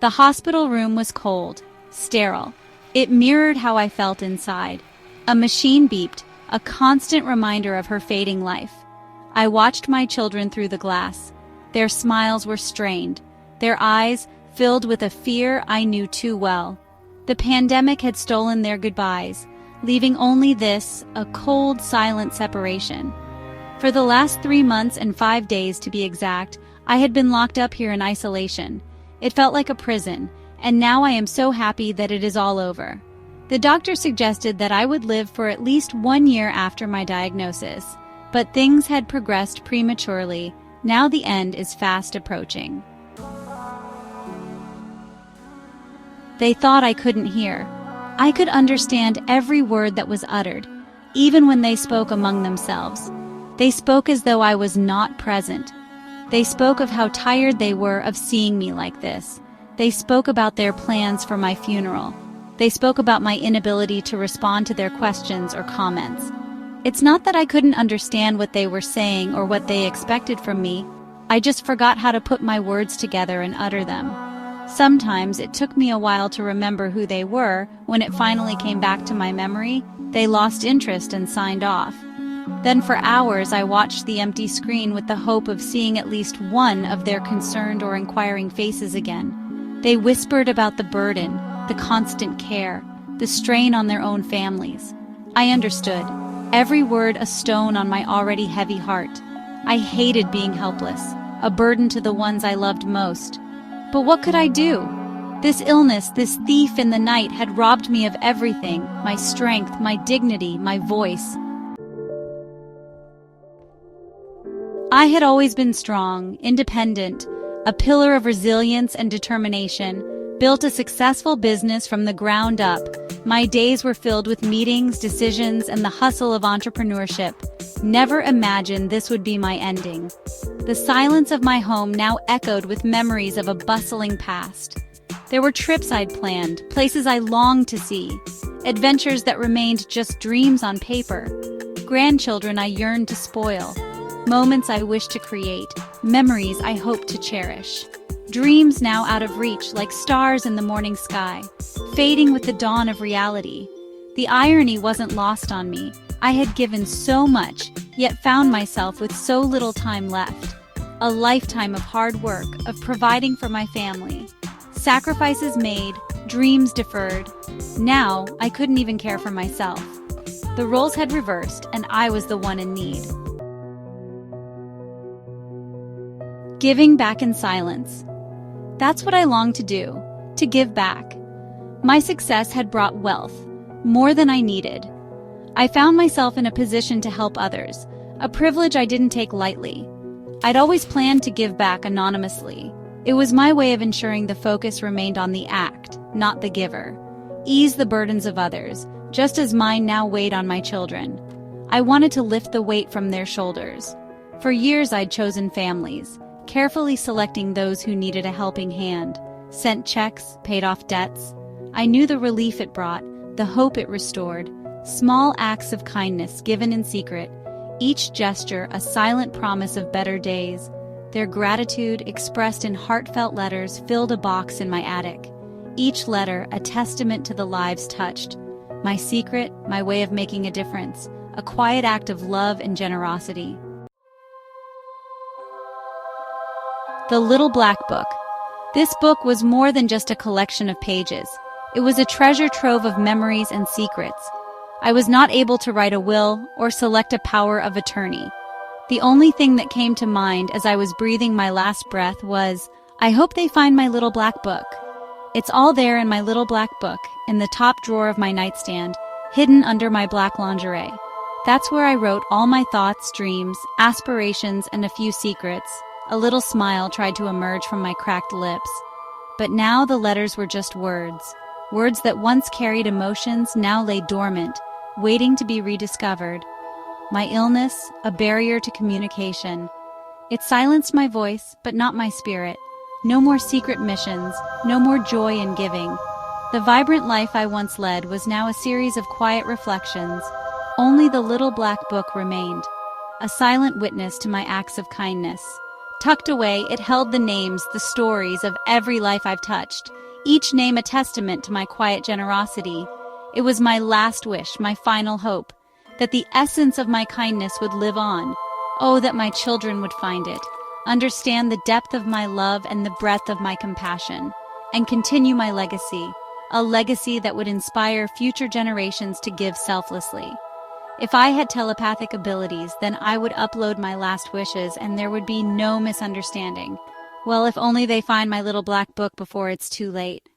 The hospital room was cold, sterile. It mirrored how I felt inside. A machine beeped, a constant reminder of her fading life. I watched my children through the glass. Their smiles were strained, their eyes filled with a fear I knew too well. The pandemic had stolen their goodbyes, leaving only this, a cold, silent separation. For the last 3 months and 5 days to be exact, I had been locked up here in isolation. It felt like a prison, and now I am so happy that it is all over. The doctor suggested that I would live for at least 1 year after my diagnosis, but things had progressed prematurely. Now the end is fast approaching. They thought I couldn't hear. I could understand every word that was uttered, even when they spoke among themselves. They spoke as though I was not present. They spoke of how tired they were of seeing me like this. They spoke about their plans for my funeral. They spoke about my inability to respond to their questions or comments. It's not that I couldn't understand what they were saying or what they expected from me. I just forgot how to put my words together and utter them. Sometimes it took me a while to remember who they were. When it finally came back to my memory, they lost interest and signed off. Then for hours I watched the empty screen with the hope of seeing at least one of their concerned or inquiring faces again. They whispered about the burden, the constant care, the strain on their own families. I understood. Every word a stone on my already heavy heart. I hated being helpless, a burden to the ones I loved most. But what could I do? This illness, this thief in the night, had robbed me of everything, my strength, my dignity, my voice. I had always been strong, independent, a pillar of resilience and determination, built a successful business from the ground up. My days were filled with meetings, decisions, and the hustle of entrepreneurship. Never imagined this would be my ending. The silence of my home now echoed with memories of a bustling past. There were trips I'd planned, places I longed to see, adventures that remained just dreams on paper, grandchildren I yearned to spoil, moments I wished to create, memories I hoped to cherish. Dreams now out of reach, like stars in the morning sky, fading with the dawn of reality. The irony wasn't lost on me. I had given so much, yet found myself with so little time left. A lifetime of hard work, of providing for my family. Sacrifices made, dreams deferred. Now, I couldn't even care for myself. The roles had reversed, and I was the one in need. Giving back in silence. That's what I longed to do, to give back. My success had brought wealth, more than I needed. I found myself in a position to help others, a privilege I didn't take lightly. I'd always planned to give back anonymously. It was my way of ensuring the focus remained on the act, not the giver. Ease the burdens of others, just as mine now weighed on my children. I wanted to lift the weight from their shoulders. For years I'd chosen families, carefully selecting those who needed a helping hand, sent checks, paid off debts. I knew the relief it brought, the hope it restored, small acts of kindness given in secret, each gesture a silent promise of better days. Their gratitude, expressed in heartfelt letters, filled a box in my attic. Each letter a testament to the lives touched. My secret, my way of making a difference, a quiet act of love and generosity. The Little Black Book. This book was more than just a collection of pages. It was a treasure trove of memories and secrets. I was not able to write a will or select a power of attorney. The only thing that came to mind as I was breathing my last breath was, I hope they find my little black book. It's all there in my little black book, in the top drawer of my nightstand, hidden under my black lingerie. That's where I wrote all my thoughts, dreams, aspirations, and a few secrets. A little smile tried to emerge from my cracked lips. But now the letters were just words. Words that once carried emotions now lay dormant, waiting to be rediscovered. My illness, a barrier to communication. It silenced my voice, but not my spirit. No more secret missions, no more joy in giving. The vibrant life I once led was now a series of quiet reflections. Only the little black book remained, a silent witness to my acts of kindness. Tucked away, it held the names, the stories of every life I've touched, each name a testament to my quiet generosity. It was my last wish, my final hope, that the essence of my kindness would live on. Oh, that my children would find it, understand the depth of my love and the breadth of my compassion, and continue my legacy, a legacy that would inspire future generations to give selflessly. If I had telepathic abilities, then I would upload my last wishes and there would be no misunderstanding. Well, if only they find my little black book before it's too late.